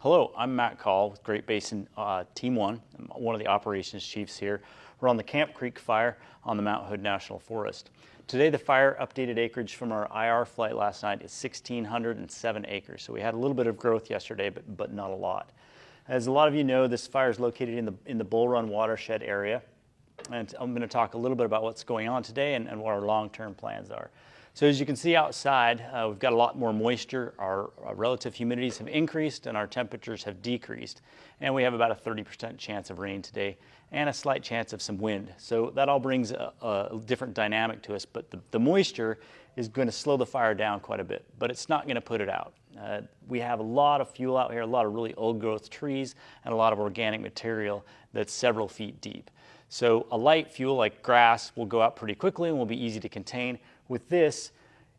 Hello, I'm Matt Call with Great Basin Team 1. I'm one of the operations chiefs here. We're on the Camp Creek fire on the Mount Hood National Forest. Today the fire updated acreage from our IR flight last night is 1,607 acres. So we had a little bit of growth yesterday, but not a lot. As a lot of you know, this fire is located in the Bull Run Watershed area. And I'm going to talk a little bit about what's going on today and what our long-term plans are. So as you can see outside, we've got a lot more moisture. Our relative humidities have increased and our temperatures have decreased. And we have about a 30% chance of rain today and a slight chance of some wind. So that all brings a different dynamic to us. But the moisture is going to slow the fire down quite a bit, but it's not going to put it out. We have a lot of fuel out here, a lot of really old growth trees and a lot of organic material that's several feet deep. So a light fuel like grass will go out pretty quickly and will be easy to contain. With this,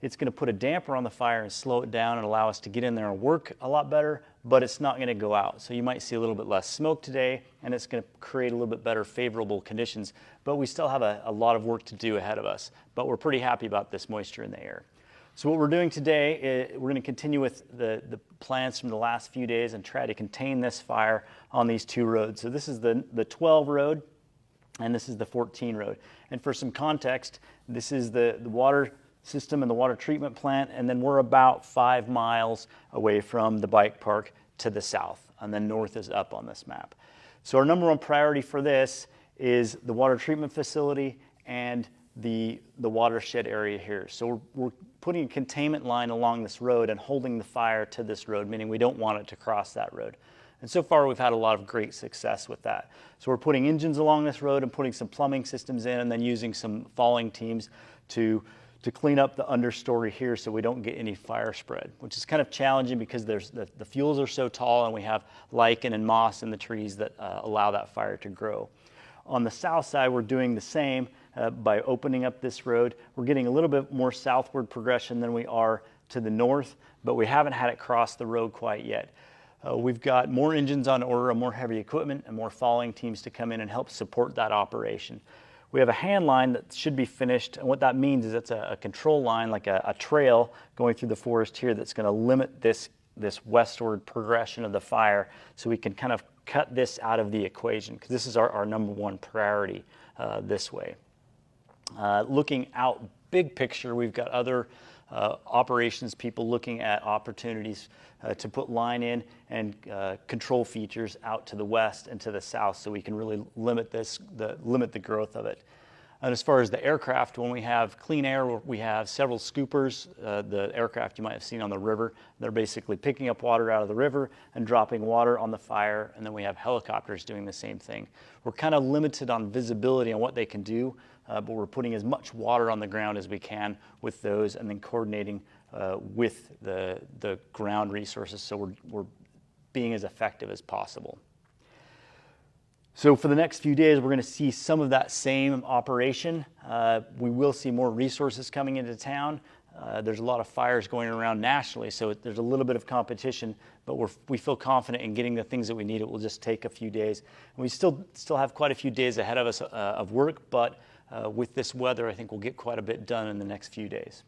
it's going to put a damper on the fire and slow it down and allow us to get in there and work a lot better, but it's not going to go out. So you might see a little bit less smoke today, and it's going to create a little bit better favorable conditions, but we still have a lot of work to do ahead of us. But we're pretty happy about this moisture in the air. So what we're doing today is we're going to continue with the plans from the last few days and try to contain this fire on these two roads. So this is the 12 road, and this is the 14 road. And for some context, this is the water system and the water treatment plant, and then we're about 5 miles away from the bike park to the south, and then north is up on this map. So our number one priority for this is the water treatment facility and the watershed area here. So we're putting a containment line along this road and holding the fire to this road, meaning we don't want it to cross that road. And so far we've had a lot of great success with that. So we're putting engines along this road and putting some plumbing systems in and then using some falling teams to clean up the understory here so we don't get any fire spread, which is kind of challenging because the fuels are so tall and we have lichen and moss in the trees that allow that fire to grow. On the south side, we're doing the same by opening up this road. We're getting a little bit more southward progression than we are to the north, but we haven't had it cross the road quite yet. We've got more engines on order and more heavy equipment and more falling teams to come in and help support that operation. We have a hand line that should be finished, and what that means is it's a control line, like a trail going through the forest here that's going to limit this westward progression of the fire so we can kind of cut this out of the equation, because this is our number one priority this way. Looking out big picture, we've got other operations people looking at opportunities to put line in and control features out to the west and to the south so we can really limit the growth of it. And as far as the aircraft, when we have clean air, we have several scoopers, the aircraft you might have seen on the river. They're basically picking up water out of the river and dropping water on the fire, and then we have helicopters doing the same thing. We're kind of limited on visibility on what they can do, but we're putting as much water on the ground as we can with those and then coordinating with the ground resources so we're being as effective as possible. So for the next few days, we're going to see some of that same operation. We will see more resources coming into town. There's a lot of fires going around nationally, so there's a little bit of competition, but we feel confident in getting the things that we need. It will just take a few days. And we still have quite a few days ahead of us of work, but with this weather, I think we'll get quite a bit done in the next few days.